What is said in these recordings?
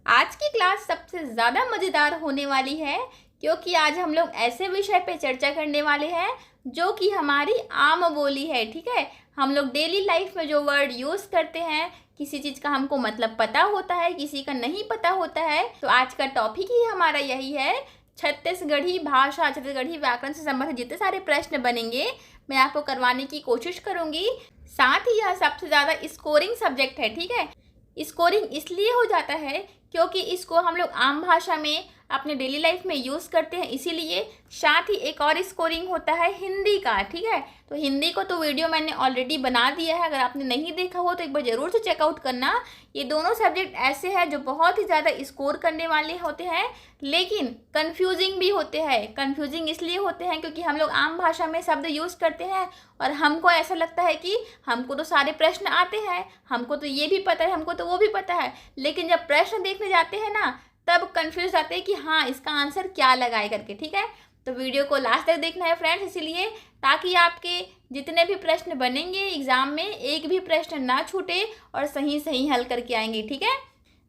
आज की क्लास सबसे ज़्यादा मज़ेदार होने वाली है क्योंकि आज हम लोग ऐसे विषय पे चर्चा करने वाले हैं जो कि हमारी आम बोली है। ठीक है, हम लोग डेली लाइफ में जो वर्ड यूज़ करते हैं, किसी चीज़ का हमको मतलब पता होता है, किसी का नहीं पता होता है। तो आज का टॉपिक ही हमारा यही है, छत्तीसगढ़ी भाषा, छत्तीसगढ़ी व्याकरण से संबंधित जितने सारे प्रश्न बनेंगे मैं आपको करवाने की कोशिश करूँगी। साथ ही यह सबसे ज़्यादा स्कोरिंग सब्जेक्ट है। ठीक है, स्कोरिंग इसलिए हो जाता है क्योंकि इसको हम लोग आम भाषा में अपने डेली लाइफ में यूज़ करते हैं, इसीलिए। साथ ही एक और स्कोरिंग होता है हिंदी का। ठीक है, तो हिंदी को तो वीडियो मैंने ऑलरेडी बना दिया है, अगर आपने नहीं देखा हो तो एक बार ज़रूर से चेकआउट करना। ये दोनों सब्जेक्ट ऐसे हैं जो बहुत ही ज़्यादा स्कोर करने वाले होते हैं, लेकिन कन्फ्यूजिंग भी होते हैं। कन्फ्यूजिंग इसलिए होते हैं क्योंकि हम लोग आम भाषा में शब्द यूज़ करते हैं और हमको ऐसा लगता है कि हमको तो सारे प्रश्न आते हैं, हमको तो ये भी पता है, हमको तो वो भी पता है, लेकिन जब प्रश्न देखने जाते हैं ना तब कंफ्यूज आते हैं कि हाँ इसका आंसर क्या लगाए करके। ठीक है, तो वीडियो को लास्ट तक देखना है फ्रेंड्स, इसीलिए ताकि आपके जितने भी प्रश्न बनेंगे एग्जाम में एक भी प्रश्न ना छूटे और सही सही हल करके आएंगे। ठीक है,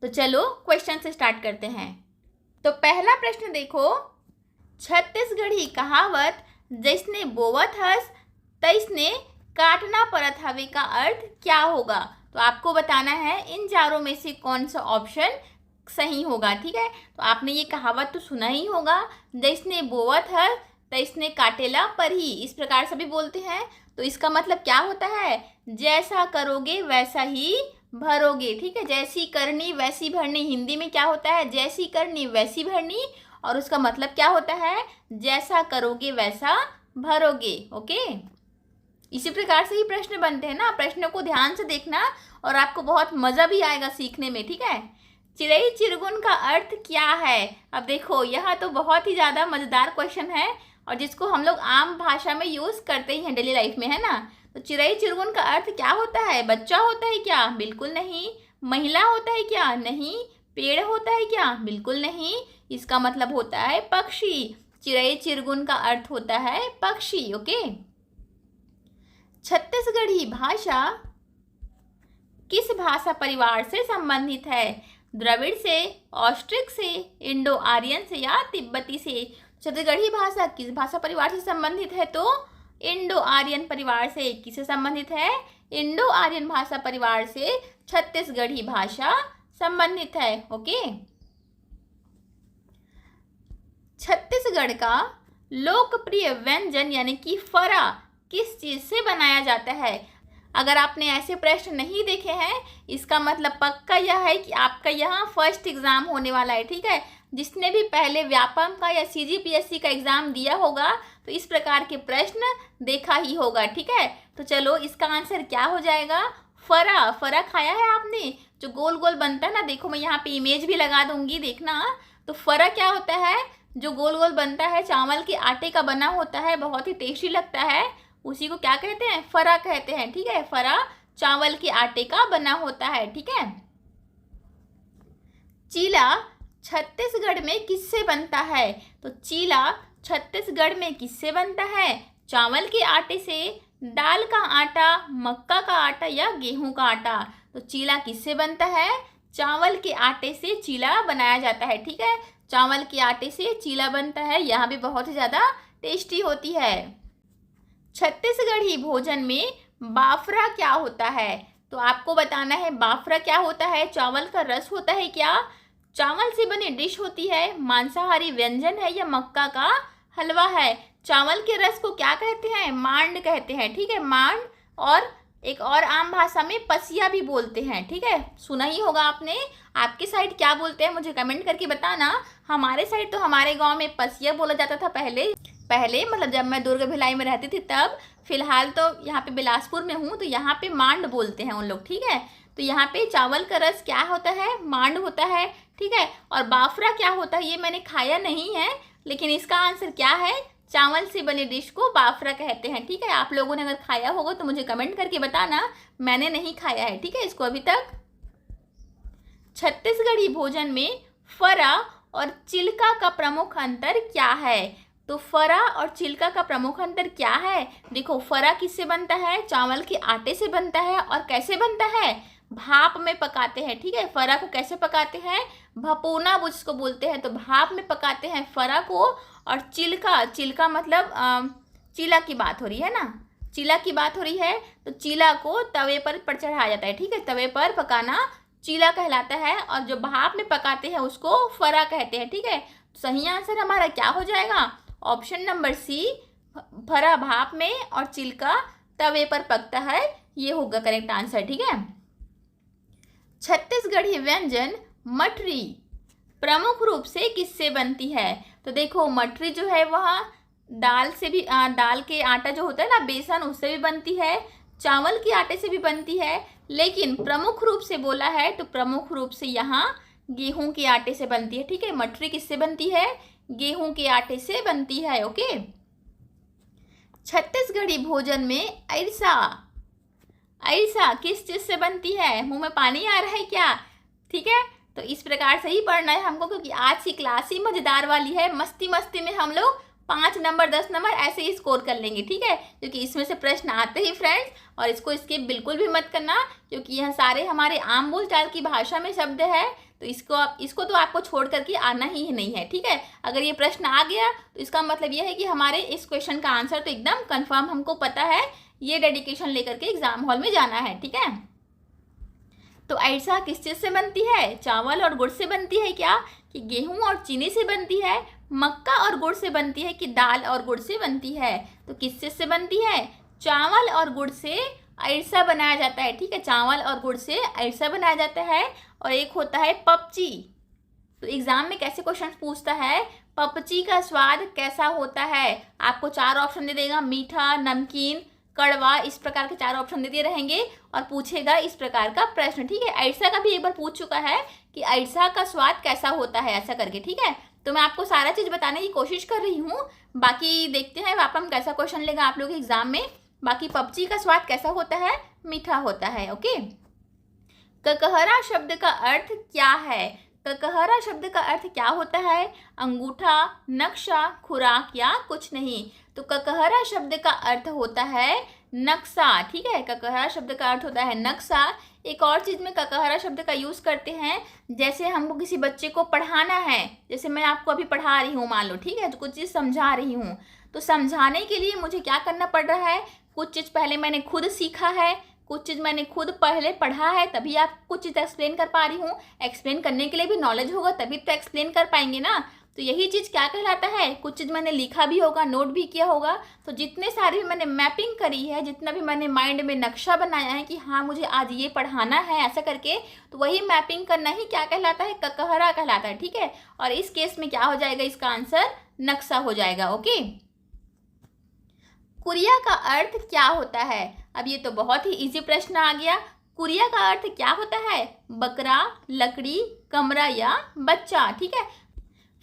तो चलो क्वेश्चन से स्टार्ट करते हैं। तो पहला प्रश्न देखो, छत्तीसगढ़ी कहावत जैसने बोवत हस तैसने काटना परत हवे का अर्थ क्या होगा। तो आपको बताना है इन चारों में से कौन सा ऑप्शन सही होगा। ठीक है, तो आपने ये कहावत तो सुना ही होगा, जैसने बोवत है तैसने काटेला पर ही, इस प्रकार से भी बोलते हैं। तो इसका मतलब क्या होता है, जैसा करोगे वैसा ही भरोगे। ठीक है, जैसी करनी वैसी भरनी, हिंदी में क्या होता है, जैसी करनी वैसी भरनी, और उसका मतलब क्या होता है, जैसा करोगे वैसा भरोगे। ओके, इसी प्रकार से ही प्रश्न बनते हैं ना, प्रश्नों को ध्यान से देखना और आपको बहुत मज़ा भी आएगा सीखने में। ठीक है, चिरई चिरगुन का अर्थ क्या है। अब देखो यह तो बहुत ही ज़्यादा मज़ेदार क्वेश्चन है और जिसको हम लोग आम भाषा में यूज़ करते ही हैं डेली लाइफ में, है ना। तो चिरई चिरगुन का अर्थ क्या होता है, बच्चा होता है क्या, बिल्कुल नहीं। महिला होता है क्या, नहीं। पेड़ होता है क्या, बिल्कुल नहीं। इसका मतलब होता है पक्षी। चिरई चिरगुन का अर्थ होता है पक्षी। ओके, छत्तीसगढ़ी भाषा किस भाषा परिवार से संबंधित है, द्रविड़ से, ऑस्ट्रिक से, इंडो आर्यन से या तिब्बती से। छत्तीसगढ़ी भाषा किस भाषा परिवार से संबंधित है, तो इंडो आर्यन परिवार से। किससे संबंधित है, इंडो आर्यन भाषा परिवार से छत्तीसगढ़ी भाषा संबंधित है। ओके, छत्तीसगढ़ का लोकप्रिय व्यंजन यानी कि फरा किस चीज़ से बनाया जाता है। अगर आपने ऐसे प्रश्न नहीं देखे हैं इसका मतलब पक्का यह है कि आपका यहाँ फर्स्ट एग्ज़ाम होने वाला है। ठीक है, जिसने भी पहले व्यापम का या सीजीपीएससी का एग्ज़ाम दिया होगा तो इस प्रकार के प्रश्न देखा ही होगा। ठीक है, तो चलो इसका आंसर क्या हो जाएगा, फरा। फरा खाया है आपने, जो गोल गोल बनता है ना, देखो मैं यहाँ पे इमेज भी लगा दूंगी, देखना। तो फरा क्या होता है, जो गोल गोल बनता है, चावल के आटे का बना होता है, बहुत ही टेस्टी लगता है, उसी को क्या कहते हैं, फरा कहते हैं। ठीक है, फरा चावल के आटे का बना होता है। ठीक है, चीला छत्तीसगढ़ में किससे बनता है। तो चीला छत्तीसगढ़ में किससे बनता है, चावल के आटे से, दाल का आटा, मक्का का आटा या गेहूं का आटा। तो चीला किससे बनता है, चावल के आटे से चीला बनाया जाता है। ठीक है, चावल के आटे से चीला बनता है, यह भी बहुत ही ज़्यादा टेस्टी होती है। छत्तीसगढ़ी भोजन में बाफरा क्या होता है। तो आपको बताना है बाफरा क्या होता है, चावल का रस होता है क्या, चावल से बनी डिश होती है, मांसाहारी व्यंजन है या मक्का का हलवा है। चावल के रस को क्या कहते हैं, मांड कहते हैं। ठीक है, मांड, और एक और आम भाषा में पसिया भी बोलते हैं। ठीक है, सुना ही होगा आपने। आपके साइड क्या बोलते हैं मुझे कमेंट करके बताना। हमारे साइड तो हमारे गांव में पसिया बोला जाता था पहले मतलब जब मैं दुर्ग भिलाई में रहती थी तब। फिलहाल तो यहाँ पे बिलासपुर में हूँ तो यहाँ पे मांड बोलते हैं उन लोग। ठीक है, तो यहाँ पे चावल का रस क्या होता है, मांड होता है। ठीक है, और बाफरा क्या होता है ये मैंने खाया नहीं है, लेकिन इसका आंसर क्या है, चावल से बनी डिश को बाफरा कहते हैं। ठीक है, आप लोगों ने अगर खाया होगा तो मुझे कमेंट करके बताना, मैंने नहीं खाया है। ठीक है, इसको अभी तक। छत्तीसगढ़ी भोजन में फरा और चिल्का का प्रमुख अंतर क्या है। तो फरा और चिल्का का प्रमुख अंतर क्या है, देखो फरा किससे बनता है, चावल के आटे से बनता है, और कैसे बनता है, भाप में पकाते हैं, ठीक है। फरा को कैसे पकाते हैं, भपोना जिसको बोलते हैं, तो भाप में पकाते हैं फरा को। और चिल्का, चिल्का मतलब चीला की बात हो रही है ना, चीला की बात हो रही है, तो चीला को तवे पर चढ़ाया जाता है, ठीक है। तवे पर पकाना चीला कहलाता है, और जो भाप में पकाते हैं उसको फरा कहते हैं, ठीक है। सही आंसर हमारा क्या हो जाएगा, ऑप्शन नंबर सी, फरा भाप में और चिल्का तवे पर पकता है, ये होगा करेक्ट आंसर, ठीक है। छत्तीसगढ़ी व्यंजन मठरी प्रमुख रूप से किससे बनती है, तो देखो मठरी जो है वह दाल से भी दाल के आटा जो होता है ना, बेसन, उससे भी बनती है, चावल के आटे से भी बनती है, लेकिन प्रमुख रूप से बोला है तो प्रमुख रूप से यहाँ गेहूं के आटे से बनती है, ठीक है। मठरी किससे बनती है, गेहूं के आटे से बनती है, ओके। छत्तीसगढ़ी भोजन में अरसा, अरसा किस चीज से बनती है, मुंह में पानी आ रहा है क्या, ठीक है। तो इस प्रकार से ही पढ़ना है हमको, क्योंकि आज की क्लास ही मजेदार वाली है। मस्ती मस्ती में हम लोग 5 नंबर 10 नंबर ऐसे ही स्कोर कर लेंगे, ठीक है। क्योंकि इसमें से प्रश्न आते ही फ्रेंड्स, और इसको स्किप बिल्कुल भी मत करना, क्योंकि यह सारे हमारे आम बोलचाल की भाषा में शब्द है, तो इसको तो आपको छोड़ करके आना ही नहीं है, ठीक है। अगर ये प्रश्न आ गया तो इसका मतलब यह है कि हमारे इस क्वेश्चन का आंसर तो एकदम कंफर्म हमको पता है, ये डेडिकेशन लेकर के एग्जाम हॉल में जाना है, ठीक है। तो अरसा किस चीज़ से बनती है, चावल और गुड़ से बनती है क्या, कि गेहूं और चीनी से बनती है, मक्का और गुड़ से बनती है, कि दाल और गुड़ से बनती है, तो किस चीज़ से बनती है, चावल और गुड़ से अरसा बनाया जाता है, ठीक है। चावल और गुड़ से अरसा बनाया जाता है। और एक होता है पपची, तो एग्जाम में कैसे क्वेश्चन पूछता है, पपची का स्वाद कैसा होता है, आपको 4 ऑप्शन दे देगा, मीठा, नमकीन, कड़वा, इस प्रकार के 4 ऑप्शन दे दिए रहेंगे और पूछेगा इस प्रकार का प्रश्न, ठीक है। अरसा का भी एक बार पूछ चुका है कि अरसा का स्वाद कैसा होता है, ऐसा करके, ठीक है। तो मैं आपको सारा चीज़ बताने की कोशिश कर रही हूँ, बाकी देखते हैं वापस कैसा क्वेश्चन लेगा आप लोग एग्जाम में। बाकी पपची का स्वाद कैसा होता है, मीठा होता है, ओके। ककहरा शब्द का अर्थ क्या है, ककहरा शब्द का अर्थ क्या होता है, अंगूठा, नक्शा, खुराक या कुछ नहीं, तो ककहरा शब्द का अर्थ होता है नक्शा, ठीक है। ककहरा शब्द का अर्थ होता है नक्शा। एक और चीज़ में ककहरा शब्द का यूज़ करते हैं, जैसे हमको किसी बच्चे को पढ़ाना है, जैसे मैं आपको अभी पढ़ा रही हूँ मान लो, ठीक है, तो कुछ चीज़ समझा रही हूँ, तो समझाने के लिए मुझे क्या करना पड़ रहा है, कुछ चीज़ पहले मैंने खुद सीखा है, कुछ चीज़ मैंने खुद पहले पढ़ा है, तभी आप कुछ चीज़ एक्सप्लेन कर पा रही हूँ। एक्सप्लेन करने के लिए भी नॉलेज होगा तभी तो एक्सप्लेन कर पाएंगे ना, तो यही चीज़ क्या कहलाता है, कुछ चीज़ मैंने लिखा भी होगा, नोट भी किया होगा, तो जितने सारे भी मैंने मैपिंग करी है, जितना भी मैंने माइंड में नक्शा बनाया है कि हाँ मुझे आज ये पढ़ाना है ऐसा करके, तो वही मैपिंग करना ही क्या कहलाता है, ककहरा कहलाता है, ठीक है। और इस केस में क्या हो जाएगा, इसका आंसर नक्शा हो जाएगा, ओके। कुरिया का अर्थ क्या होता है, अब ये तो बहुत ही इजी प्रश्न आ गया। कुरिया का अर्थ क्या होता है, बकरा, लकड़ी, कमरा या बच्चा, ठीक है।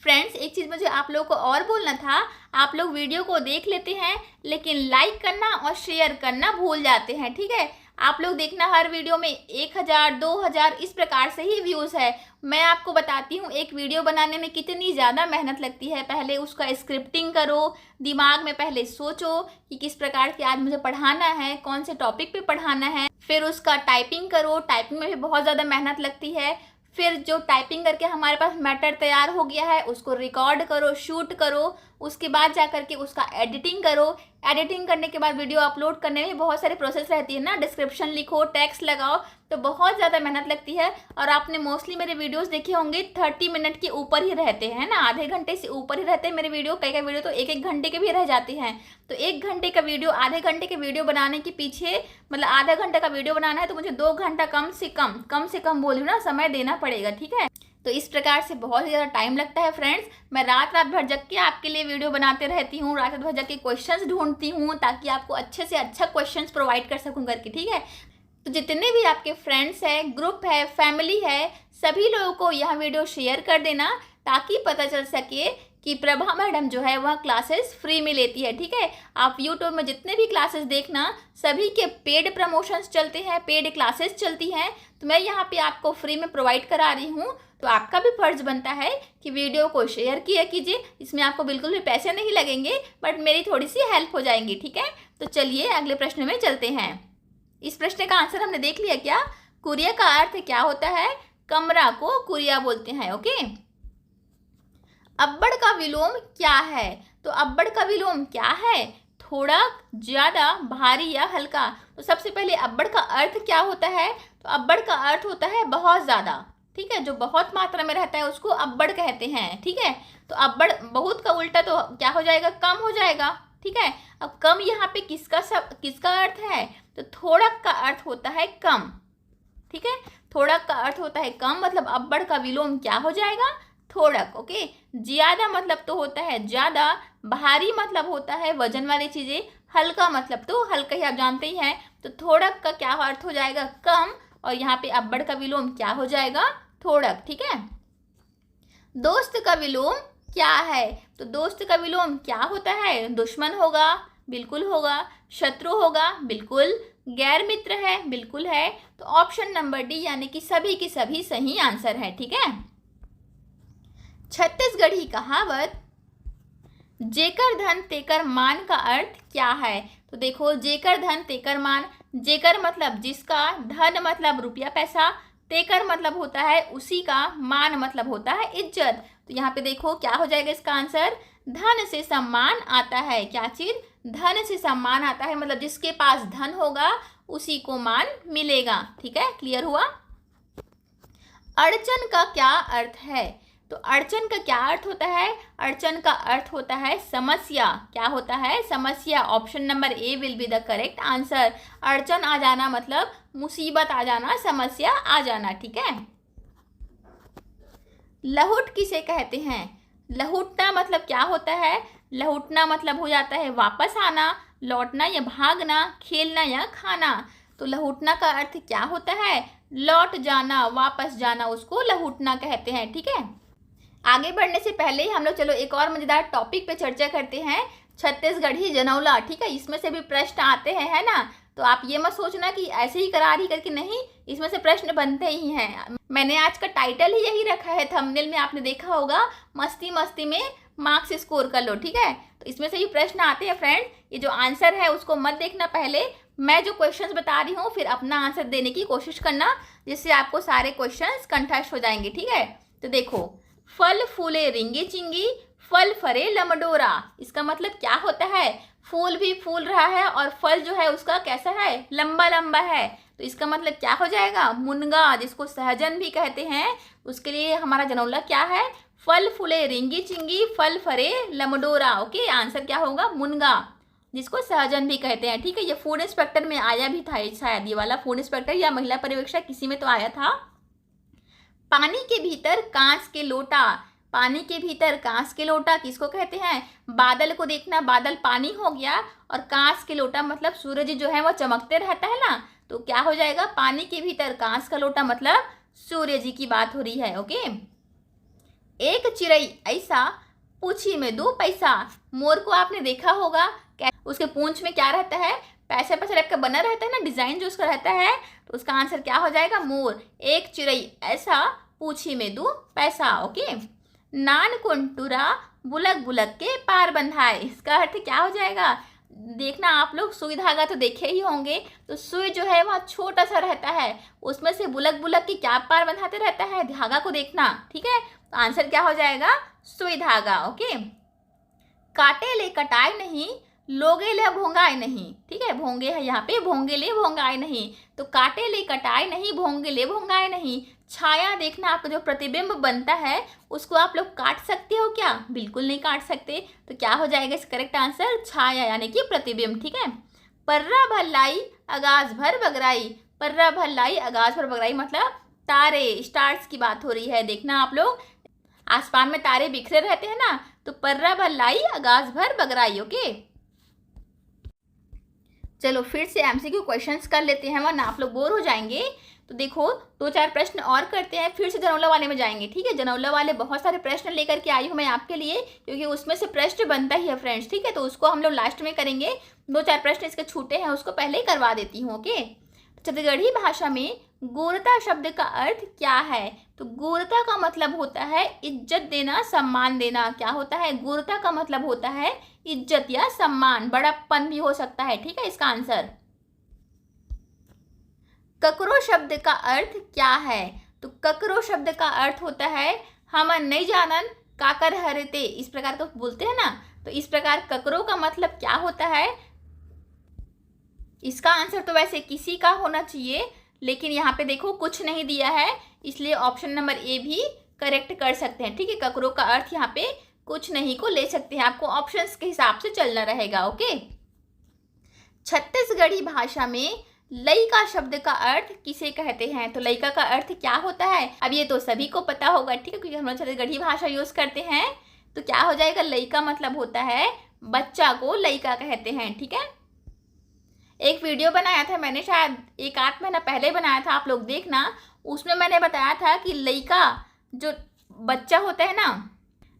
फ्रेंड्स एक चीज़ मुझे आप लोगों को और बोलना था, आप लोग वीडियो को देख लेते हैं लेकिन लाइक करना और शेयर करना भूल जाते हैं, ठीक है। आप लोग देखना हर वीडियो में 1000 2000 इस प्रकार से ही व्यूज़ है। मैं आपको बताती हूँ एक वीडियो बनाने में कितनी ज़्यादा मेहनत लगती है। पहले उसका स्क्रिप्टिंग करो, दिमाग में पहले सोचो कि किस प्रकार की आज मुझे पढ़ाना है, कौन से टॉपिक पे पढ़ाना है, फिर उसका टाइपिंग करो, टाइपिंग में भी बहुत ज़्यादा मेहनत लगती है। फिर जो टाइपिंग करके हमारे पास मैटर तैयार हो गया है उसको रिकॉर्ड करो, शूट करो, उसके बाद जा करके उसका एडिटिंग करो। एडिटिंग करने के बाद वीडियो अपलोड करने में बहुत सारी प्रोसेस रहती है ना, डिस्क्रिप्शन लिखो, टेक्स्ट लगाओ, तो बहुत ज़्यादा मेहनत लगती है। और आपने मोस्टली मेरे वीडियोस देखे होंगे 30 मिनट के ऊपर ही रहते हैं ना, आधे घंटे से ऊपर ही रहते हैं मेरे वीडियो। कई वीडियो तो 1-1 घंटे के भी रह जाते हैं। तो 1 घंटे का वीडियो, आधे घंटे के वीडियो बनाने के पीछे, मतलब आधा घंटे का वीडियो बनाना है तो मुझे 2 घंटा कम से कम बोल रही हूँ ना, समय देना पड़ेगा, ठीक है। तो इस प्रकार से बहुत ही ज़्यादा टाइम लगता है फ्रेंड्स। मैं रात भर जग के आपके लिए वीडियो बनाते रहती हूँ, रात भर जग के क्वेश्चंस ढूंढती हूँ ताकि आपको अच्छे से अच्छा क्वेश्चंस प्रोवाइड कर सकूँ करके, ठीक है। तो जितने भी आपके फ्रेंड्स हैं, ग्रुप है, फैमिली है, सभी लोगों को यह वीडियो शेयर कर देना ताकि पता चल सके कि प्रभा मैडम जो है वह क्लासेस फ्री में लेती है, ठीक है। आप यूट्यूब में जितने भी क्लासेस देखना, सभी के पेड प्रमोशंस चलते हैं, पेड क्लासेस चलती हैं, तो मैं यहाँ पे आपको फ्री में प्रोवाइड करा रही हूँ। तो आपका भी फर्ज बनता है कि वीडियो को शेयर किया कीजिए, इसमें आपको बिल्कुल भी पैसे नहीं लगेंगे, बट मेरी थोड़ी सी हेल्प हो जाएंगी, ठीक है। तो चलिए अगले प्रश्न में चलते हैं। इस प्रश्न का आंसर हमने देख लिया क्या, कुरिया का अर्थ क्या होता है? कमरा को कुरिया बोलते हैं। ओके। अब्बड़ का विलोम क्या है? तो अब्बड़ का विलोम क्या है? थोड़ा, ज्यादा, भारी या हल्का। तो सबसे पहले अब्बड़ का अर्थ क्या होता है? तो अब्बड़ का अर्थ होता है बहुत ज्यादा। ठीक है, जो बहुत मात्रा में रहता है उसको अब्बड़ कहते हैं। ठीक है, तो अब्बड़ बहुत का उल्टा तो क्या हो जाएगा? कम हो जाएगा। ठीक है, अब कम यहाँ पे किसका अर्थ है? तो थोड़ा का अर्थ होता है कम। ठीक है, थोड़ा का अर्थ होता है कम, मतलब अब्बड़ का विलोम क्या हो जाएगा? थोड़क। ओके। ज्यादा मतलब तो होता है ज्यादा, भारी मतलब होता है वजन वाली चीजें, हल्का मतलब तो हल्का ही आप जानते ही हैं। तो थोड़क का क्या अर्थ हो जाएगा? कम, और यहाँ पे अब्बड़ का विलोम क्या हो जाएगा? थोड़क। ठीक है। दोस्त का विलोम क्या है? तो दोस्त का विलोम क्या होता है? दुश्मन होगा, बिल्कुल होगा। शत्रु होगा, बिल्कुल। गैर मित्र है, बिल्कुल है। तो ऑप्शन नंबर डी यानी कि सभी की सभी सही आंसर है। ठीक है। छत्तीसगढ़ी कहावत जेकर धन तेकर मान का अर्थ क्या है? तो देखो, जेकर धन तेकर मान, जेकर मतलब जिसका, धन मतलब रुपया पैसा, तेकर मतलब होता है उसी का, मान मतलब होता है इज्जत। तो यहाँ पे देखो क्या हो जाएगा इसका आंसर? धन से सम्मान आता है। क्या चीज? धन से सम्मान आता है, मतलब जिसके पास धन होगा उसी को मान मिलेगा। ठीक है, क्लियर हुआ? अड़चन का क्या अर्थ है? तो अड़चन का क्या अर्थ होता है? अड़चन का अर्थ होता है समस्या। क्या होता है? समस्या। Option number A will be the correct answer. अड़चन आ जाना मतलब मुसीबत आ जाना, समस्या आ जाना। ठीक है। लहुट किसे कहते हैं? लहुटना मतलब क्या होता है? लहुटना मतलब हो जाता है वापस आना, लौटना या भागना, खेलना या खाना। तो लहुटना का अर्थ क्या होता है? लौट जाना, वापस जाना, उसको लहुटना कहते हैं। ठीक है। आगे बढ़ने से पहले ही हम लोग चलो एक और मजेदार टॉपिक पे चर्चा करते हैं, छत्तीसगढ़ी जनौला। ठीक है, इसमें से भी प्रश्न आते हैं, है ना? तो आप ये मत सोचना कि ऐसे ही करा रही करके, नहीं, इसमें से प्रश्न बनते ही हैं। मैंने आज का टाइटल ही यही रखा है, थंबनेल में आपने देखा होगा, मस्ती मस्ती में मार्क्स स्कोर कर लो। ठीक है, तो इसमें से भी प्रश्न आते हैं फ्रेंड। ये जो आंसर है उसको मत देखना, पहले मैं जो क्वेश्चंस बता रही हूँ फिर अपना आंसर देने की कोशिश करना, जिससे आपको सारे क्वेश्चंस कंठस्थ हो जाएंगे। ठीक है, तो देखो, फल फूले रिंगी चिंगी, फल फरे लमडोरा। इसका मतलब क्या होता है? फूल भी फूल रहा है और फल जो है उसका कैसा है? लंबा लंबा है। तो इसका मतलब क्या हो जाएगा? मुनगा, जिसको सहजन भी कहते हैं। उसके लिए हमारा जनौला क्या है? फल फूले रिंगी चिंगी, फल फरे लमडोरा। ओके, आंसर क्या होगा? मुनगा, जिसको सहजन भी कहते हैं। ठीक है, ये फूड इंस्पेक्टर में आया भी था शायद, ये वाला फूड इंस्पेक्टर या महिला पर्यवेक्षक किसी में तो आया था। पानी के भीतर कांच के लोटा, पानी के भीतर कांच के लोटा किसको कहते हैं? बादल को देखना, बादल पानी हो गया, और कांच के लोटा मतलब सूरज जो है वो चमकते रहता है ना, तो क्या हो जाएगा? पानी के भीतर कांच का लोटा मतलब सूर्य जी की बात हो रही है। ओके। एक चिड़ई ऐसा, पूछी में 2 पैसा। मोर को आपने देखा होगा, उसके पूंछ में क्या रहता है? पैसे पैसे टाइप का बना रहता है ना, डिजाइन जो उसका रहता है। तो उसका आंसर क्या हो जाएगा? मोर। एक चिड़ई ऐसा, पूछी में 2 पैसा। ओके। नान कुंटुरा, बुलक बुलक के पार बंधाए। इसका अर्थ क्या हो जाएगा? देखना आप लोग, सुई धागा तो देखे ही होंगे। तो सुई जो है वह छोटा सा रहता है, उसमें से बुलक बुलक की क्या पार बंधाते रहता है? धागा को देखना। ठीक है, तो आंसर क्या हो जाएगा? सुई धागा। ओके। काटे ले कटाए नहीं, लोगे ले भोंगाए नहीं। ठीक है, भोंगे है यहाँ पे, भोंगे ले भोंगाए नहीं। तो काटे ले कटाए नहीं, भोंगे ले भोंगाए नहीं। छाया देखना, आपका जो प्रतिबिंब बनता है उसको आप लोग काट सकते हो क्या? बिल्कुल नहीं काट सकते। तो क्या हो जाएगा इस करेक्ट आंसर? छाया यानी कि प्रतिबिंब। ठीक है। पर्रा भल्लाई अगाज भर बगराई, पर्रा भल्लाई अगाज भर बगराई मतलब तारे, स्टार्स की बात हो रही है। देखना आप लोग, आसमान में तारे बिखरे रहते हैं ना, तो पर्रा भल्लाई अगाज भर बगराई। ओके, चलो फिर से एमसीक्यू क्वेश्चंस कर लेते हैं, वरना आप लोग बोर हो जाएंगे। तो देखो 2-4 प्रश्न और करते हैं, फिर से जनौला वाले में जाएंगे। ठीक है, जनौला वाले बहुत सारे प्रश्न लेकर के आई हूँ मैं आपके लिए, क्योंकि उसमें से प्रश्न बनता ही है फ्रेंड्स। ठीक है, तो उसको हम लोग लास्ट में करेंगे। 2-4 प्रश्न इसके छूटे हैं, उसको पहले ही करवा देती हूँ। ओके। छत्तीसगढ़ी भाषा में गोरता शब्द का अर्थ क्या है? तो गोरता का मतलब होता है इज्जत देना, सम्मान देना। क्या होता है? गोरता का मतलब होता है इज्जत या सम्मान, बड़प्पन भी हो सकता है। ठीक है, इसका आंसर ककरो शब्द का अर्थ क्या है? तो ककरो शब्द का अर्थ होता है हमन नहीं जानन काकर हरते, इस प्रकार का बोलते हैं ना। तो इस प्रकार ककरो का मतलब क्या होता है? इसका आंसर तो वैसे किसी का होना चाहिए, लेकिन यहाँ पे देखो कुछ नहीं दिया है, इसलिए ऑप्शन नंबर ए भी करेक्ट कर सकते हैं। ठीक है, ककरो का अर्थ यहाँ पे कुछ नहीं को ले सकते हैं, आपको ऑप्शंस के हिसाब से चलना रहेगा। ओके, छत्तीसगढ़ी भाषा में लइका शब्द का अर्थ किसे कहते हैं? तो लइका का अर्थ क्या होता है? अब ये तो सभी को पता होगा, ठीक है, क्योंकि हम लोग छत्तीसगढ़ी भाषा यूज करते हैं। तो क्या हो जाएगा? लइका मतलब होता है बच्चा को लइका कहते हैं। ठीक है, एक वीडियो बनाया था मैंने, शायद 1-8 महीना पहले बनाया था, आप लोग देखना। उसमें मैंने बताया था कि लइका जो बच्चा होता है ना,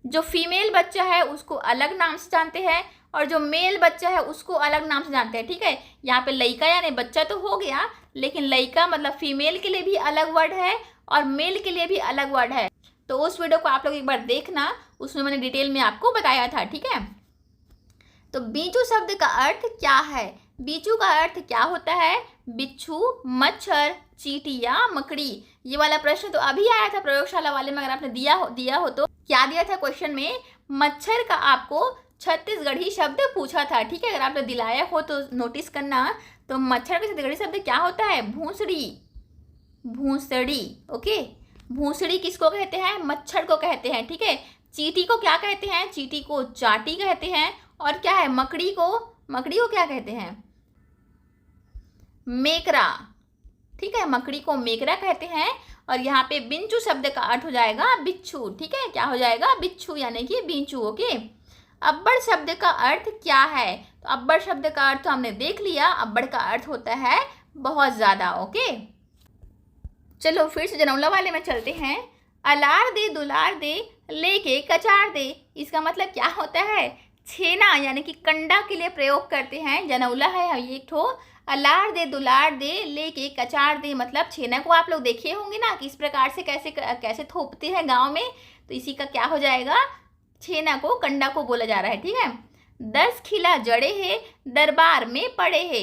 जो फीमेल बच्चा है उसको अलग नाम से जानते हैं, और जो मेल बच्चा है उसको अलग नाम से जानते हैं। ठीक है, यहाँ पे लइका यानी बच्चा तो हो गया, लेकिन लइका मतलब फीमेल के लिए भी अलग वर्ड है और मेल के लिए भी अलग वर्ड है। तो उस वीडियो को आप लोग एक बार देखना, उसमें मैंने डिटेल में आपको बताया था। ठीक है, तो बीजू शब्द का अर्थ क्या है? बीजू का अर्थ क्या होता है? बिच्छू, मच्छर, चींटी या मकड़ी। ये वाला प्रश्न तो अभी आया था प्रयोगशाला वाले में, अगर आपने दिया हो तो क्या दिया था क्वेश्चन में? मच्छर का आपको छत्तीसगढ़ी शब्द पूछा था। ठीक है, अगर आपने दिलाया हो तो नोटिस करना। तो मच्छर का छत्तीसगढ़ी शब्द क्या होता है? भूसड़ी, भूसड़ी। ओके, भूसड़ी किसको कहते हैं? मच्छर को कहते हैं। ठीक है, चींटी को क्या कहते हैं? चींटी को चाटी कहते हैं। और क्या है? मकड़ी को क्या कहते हैं? मेकरा। ठीक है, मकड़ी को मेकरा कहते हैं। और यहाँ पे बिंचू शब्द का अर्थ हो जाएगा बिच्छू। ठीक है, क्या हो जाएगा? बिच्छू यानी कि बिंचू। ओके, अब्बड़ शब्द का अर्थ क्या है? तो अब्बड़ शब्द का अर्थ तो हमने देख लिया, अब्बड़ का अर्थ होता है बहुत ज्यादा। ओके, चलो फिर से जनौला वाले में चलते हैं। अलार दे दुलार दे लेके कचार दे, इसका मतलब क्या होता है? छेना यानी कि कंडा के लिए प्रयोग करते हैं, जनौला है ये एक ठो। अलार दे दुलार दे लेके कचार दे मतलब छेना को आप लोग देखे होंगे ना कि इस प्रकार से कैसे थोपते हैं गांव में। तो इसी का क्या हो जाएगा? छेना को कंडा को बोला जा रहा है। ठीक है, 10 खिला जड़े है दरबार में पड़े है,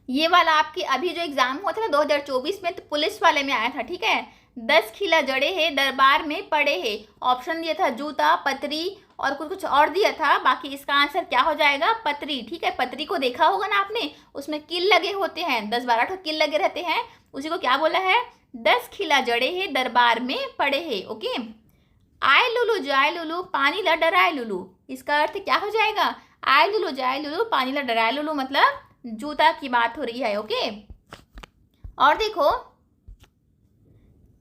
ये वाला आपके अभी जो एग्जाम हुआ था ना 2024 में, तो पुलिस वाले में आया था। ठीक है, 10 खिला जड़े है दरबार में पड़े है। ऑप्शन दिया था जूता, पतरी और कुछ और दिया था, बाकी इसका आंसर क्या हो जाएगा? पतरी। ठीक है, पतरी को देखा होगा ना आपने, उसमें किल लगे होते हैं, 10-12 ठो किल लगे रहते हैं, उसी को क्या बोला है? 10 खिला जड़े है दरबार में पड़े है। ओके, आए लुलू जाए लुलू पानी ला डराए लुलू, इसका अर्थ क्या हो जाएगा? आए लुलू जाए लुलू पानी ला डराए लुलू मतलब जूता की बात हो रही है। ओके, और देखो,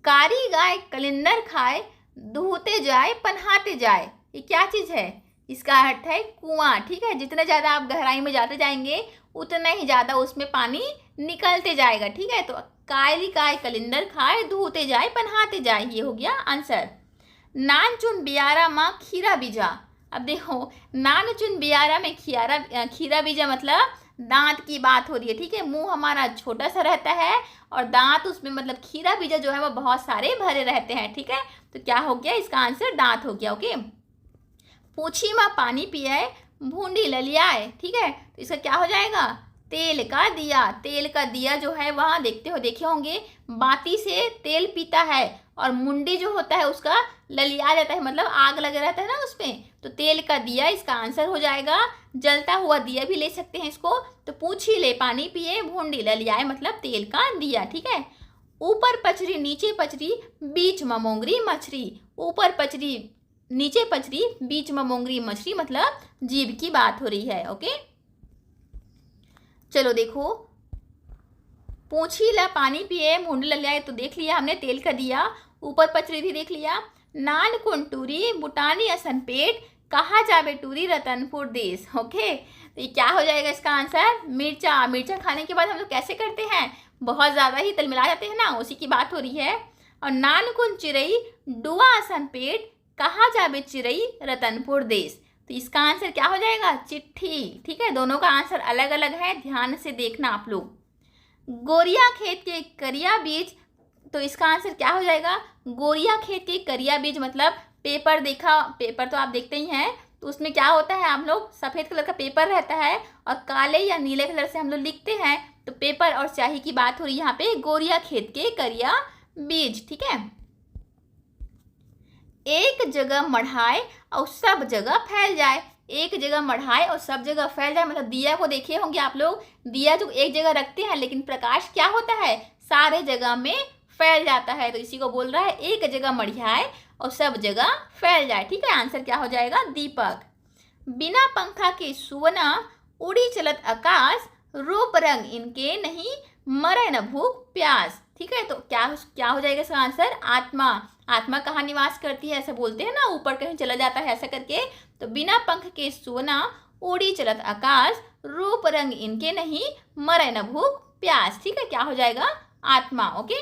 कारी गाय कलिंदर खाए दूहते जाए पनहाते जाए, ये क्या चीज है? इसका अर्थ है कुआं। ठीक है, जितने ज्यादा आप गहराई में जाते जाएंगे उतना ही ज्यादा उसमें पानी निकलते जाएगा। ठीक है, तो काली गाय कलिंदर खाए दूहते जाए पनहाते जाए, ये हो गया आंसर। नान चुन बियारा माँ खीरा बीजा, अब देखो नान चुन बियारा में खीरा बीजा मतलब दांत की बात हो रही है। ठीक है, मुंह हमारा छोटा सा रहता है और दांत उसमें मतलब खीरा बीजा जो है वो बहुत सारे भरे रहते हैं। ठीक है, तो क्या हो गया? इसका आंसर दांत हो गया। ओके, पूछी माँ पानी पियाए भूंडी ललियाए। ठीक है, तो इसका क्या हो जाएगा? तेल का दिया। तेल का दिया जो है वहाँ देखे होंगे, बाती से तेल पीता है और मुंडी जो होता है उसका ललिया जाता है, मतलब आग लगा रहता है ना उसमें, तो तेल का दिया इसका आंसर हो जाएगा। जलता हुआ दिया भी ले सकते हैं इसको। तो पूछी ले पानी पिए भूंडी ललियाए मतलब तेल का दिया। ठीक है, ऊपर पचरी नीचे पचरी बीच ममोंगरी मछली, ऊपर पचरी नीचे पचरी बीच ममोंगरी मछली मतलब जीभ की बात हो रही है। ओके, चलो देखो, पूछी ला पानी पिए भूंडी ललियाए तो देख लिया हमने, तेल का दिया, ऊपर पचरी भी देख लिया। नान कुन टूरी बुटानी असन पेट कहा जाबे टूरी रतनपुर देश। ओके, तो ये क्या हो जाएगा इसका आंसर? मिर्चा खाने के बाद हम लोग कैसे करते हैं? बहुत ज़्यादा ही तल मिला जाते हैं ना, उसी की बात हो रही है। और नान कुन चिरई डुआ असन पेट कहा जाबे चिरई रतनपुर देश, तो इसका आंसर क्या हो जाएगा? चिट्ठी। ठीक है, दोनों का आंसर अलग अलग है, ध्यान से देखना आप लोग। गोरिया खेत के करिया बीज, तो इसका आंसर क्या हो जाएगा? गोरिया खेत के करिया बीज मतलब पेपर तो आप देखते ही हैं, तो उसमें क्या होता है, हम लोग सफ़ेद कलर का पेपर रहता है और काले या नीले कलर से हम लोग लिखते हैं, तो पेपर और स्याही की बात हो रही है यहाँ पे। गोरिया खेत के करिया बीज, ठीक है। एक जगह मढ़ाए और सब जगह फैल जाए। एक जगह मढ़ाए और सब जगह फैल जाए मतलब दिया को देखे होंगे आप लोग, दिया तो एक जगह रखते हैं लेकिन प्रकाश क्या होता है, सारे जगह में फैल जाता है। तो इसी को बोल रहा है एक जगह मढ़ाए और सब जगह फैल जाए, ठीक है। आंसर क्या हो जाएगा, दीपक। बिना पंखा के सुवना, उड़ी चलत आकाश, रूप रंग इनके नहीं, मरे न भूख प्यास, ठीक है। तो क्या हो जाएगा इसका आंसर, आत्मा। आत्मा कहाँ निवास करती है, ऐसे बोलते हैं ना, ऊपर कहीं चला जाता है ऐसा करके। तो बिना पंख के सुवना, उड़ी चलत आकाश, रूप रंग इनके नहीं, मरे न भूख प्यास, ठीक है। क्या हो जाएगा, आत्मा। ओके।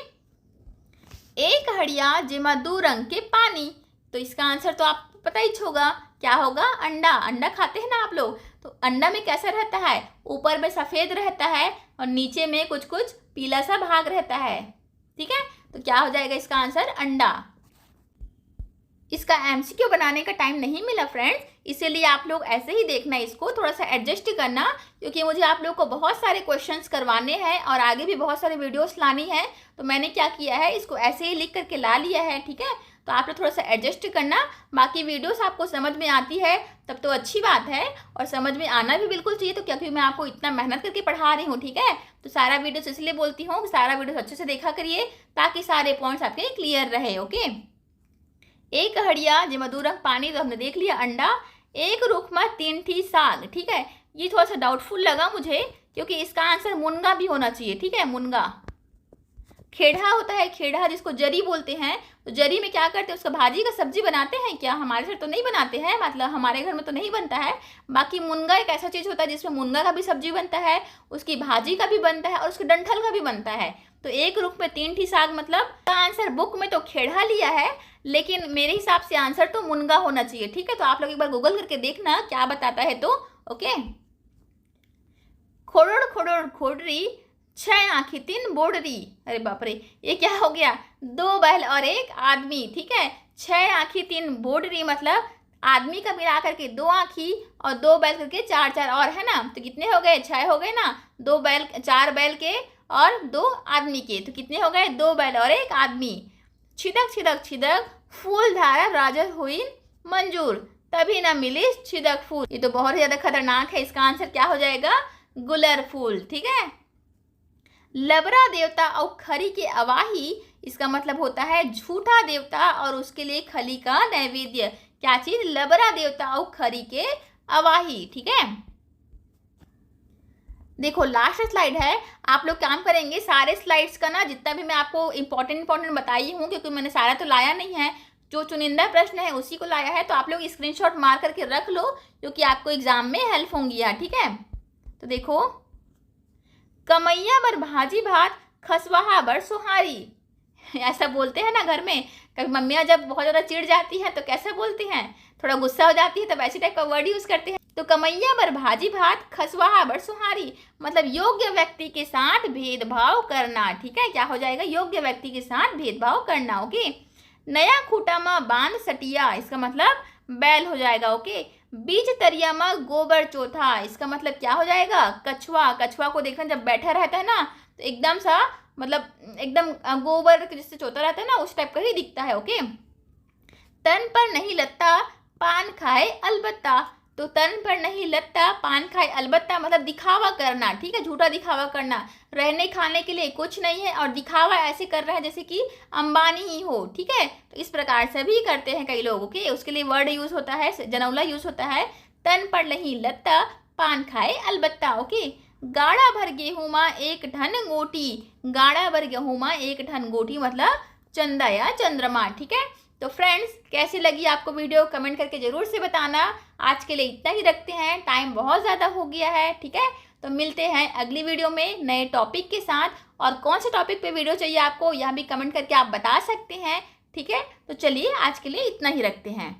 एक हड़िया जेमा दो रंग के पानी, तो इसका आंसर तो आपको पता ही होगा, क्या होगा, अंडा। अंडा खाते हैं ना आप लोग, तो अंडा में कैसा रहता है, ऊपर में सफेद रहता है और नीचे में कुछ कुछ पीला सा भाग रहता है, ठीक है। तो क्या हो जाएगा इसका आंसर, अंडा। इसका एमसीक्यू बनाने का टाइम नहीं मिला फ्रेंड्स, इसीलिए आप लोग ऐसे ही देखना, इसको थोड़ा सा एडजस्ट करना, क्योंकि मुझे आप लोग को बहुत सारे क्वेश्चंस करवाने हैं और आगे भी बहुत सारे वीडियोस लानी है। तो मैंने क्या किया है, इसको ऐसे ही लिख करके ला लिया है, ठीक है। तो आप लोग थोड़ा सा एडजस्ट करना, बाकी वीडियोस आपको समझ में आती है तब तो अच्छी बात है, और समझ में आना भी बिल्कुल चाहिए, तो क्योंकि मैं आपको इतना मेहनत करके पढ़ा रही हूँ, ठीक है। तो सारा वीडियोस इसलिए बोलती हूँ, सारा वीडियो अच्छे से देखा करिए ताकि सारे पॉइंट्स आपके क्लियर रहे। ओके। एक हड़िया जे मधुर रंग पानी, तो हमने देख लिया अंडा। एक रुख में 3 ठी साग, ठीक है। ये थोड़ा सा डाउटफुल लगा मुझे, क्योंकि इसका आंसर मुनगा भी होना चाहिए, ठीक है, मुनगा। खेड़ा होता है, खेड़ा जिसको जरी बोलते हैं, तो जरी में क्या करते हैं, उसका भाजी का सब्जी बनाते हैं क्या, हमारे घर तो नहीं बनाते हैं, मतलब हमारे घर में तो नहीं बनता है। बाकी मुनगा एक ऐसा चीज़ होता है जिसमें मुनगा का भी सब्जी बनता है, उसकी भाजी का भी बनता है और उसके डंठल का भी बनता है। तो एक रुख में 3 ठी साग, मतलब आंसर बुक में तो खेड़ा लिया है, लेकिन मेरे हिसाब से आंसर तो मुनगा होना चाहिए, ठीक है। तो आप लोग एक बार गूगल करके देखना क्या बताता है तो। ओके। खोड़ोड़ खोड़ोड़ खोडरी, 6 आँखें 3 बोडरी, अरे बाप रे, ये क्या हो गया, 2 बैल और 1 आदमी, ठीक है। 6 आँखें 3 बोडरी मतलब आदमी का मिला करके 2 आँखी और 2 बैल करके 4 और, है ना। तो कितने हो गए, 6 हो गए ना, 2 बैल 4 बैल के और 2 आदमी के, तो कितने हो गए, 2 बैल और 1 आदमी। छिदक छिदक छिदक, फूल धारा राजर हुई मंजूर, तभी ना मिली छिदक फूल। ये तो बहुत ज्यादा खतरनाक है, इसका आंसर क्या हो जाएगा, गुलर फूल, ठीक है। लबरा देवता और खरी के अवाही, इसका मतलब होता है झूठा देवता और उसके लिए खली का नैवेद्य। क्या चीज, लबरा देवता और खरी के अवाही, ठीक है। देखो लास्ट स्लाइड है, आप लोग काम करेंगे सारे स्लाइड्स का ना, जितना भी मैं आपको इंपॉर्टेंट बताई हूँ, क्योंकि मैंने सारा तो लाया नहीं है, जो चुनिंदा प्रश्न है उसी को लाया है। तो आप लोग स्क्रीनशॉट मार करके रख लो, क्योंकि आपको एग्जाम में हेल्प होंगी यार, ठीक है। तो देखो, कमैया बर भाजी भात, खसवाहा बर सुहारी, ऐसा बोलते हैं ना घर में, कभी मम्मियाँ जब बहुत ज़्यादा चिढ़ जाती हैं तो कैसे बोलती हैं, थोड़ा गुस्सा हो जाती है तब ऐसी टाइप का वर्ड यूज़ करते हैं। तो कमैया बर भाजी भात, खसवाहा बर सुहारी, मतलब योग्य व्यक्ति के साथ भेदभाव करना, ठीक है। क्या हो जाएगा, योग्य व्यक्ति के साथ भेदभाव करना। ओके। नया खूटा में बांध सटिया, इसका मतलब बैल हो जाएगा। ओके। बीच तरिया में गोबर चौथा, इसका मतलब क्या हो जाएगा, कछुआ। कछुआ को देखना जब बैठा रहता है ना, तो एकदम सा मतलब एकदम गोबर जिससे चौथा रहता है ना, उस टाइप का ही दिखता है। ओके। तन पर नहीं लत्ता, पान खाए अलबत्ता, तो तन पर नहीं लत्ता, पान खाए अलबत्ता मतलब दिखावा करना, ठीक है, झूठा दिखावा करना, रहने खाने के लिए कुछ नहीं है और दिखावा ऐसे कर रहा है जैसे कि अंबानी ही हो, ठीक है। तो इस प्रकार से भी करते हैं कई लोग। ओके। उसके लिए वर्ड यूज होता है, जनौला यूज होता है, तन पर नहीं लत्ता, पान खाए अलबत्ता। ओके। गाड़ा भर गेहूं मां 1 ठन गोटी, गाड़ा भर गेहूं मां 1 ठन गोटी मतलब चंदा या चंद्रमा, ठीक है। तो फ्रेंड्स, कैसी लगी आपको वीडियो, कमेंट करके जरूर से बताना। आज के लिए इतना ही रखते हैं, टाइम बहुत ज़्यादा हो गया है, ठीक है। तो मिलते हैं अगली वीडियो में नए टॉपिक के साथ, और कौन से टॉपिक पे वीडियो चाहिए आपको, यह भी कमेंट करके आप बता सकते हैं, ठीक है। तो चलिए आज के लिए इतना ही रखते हैं।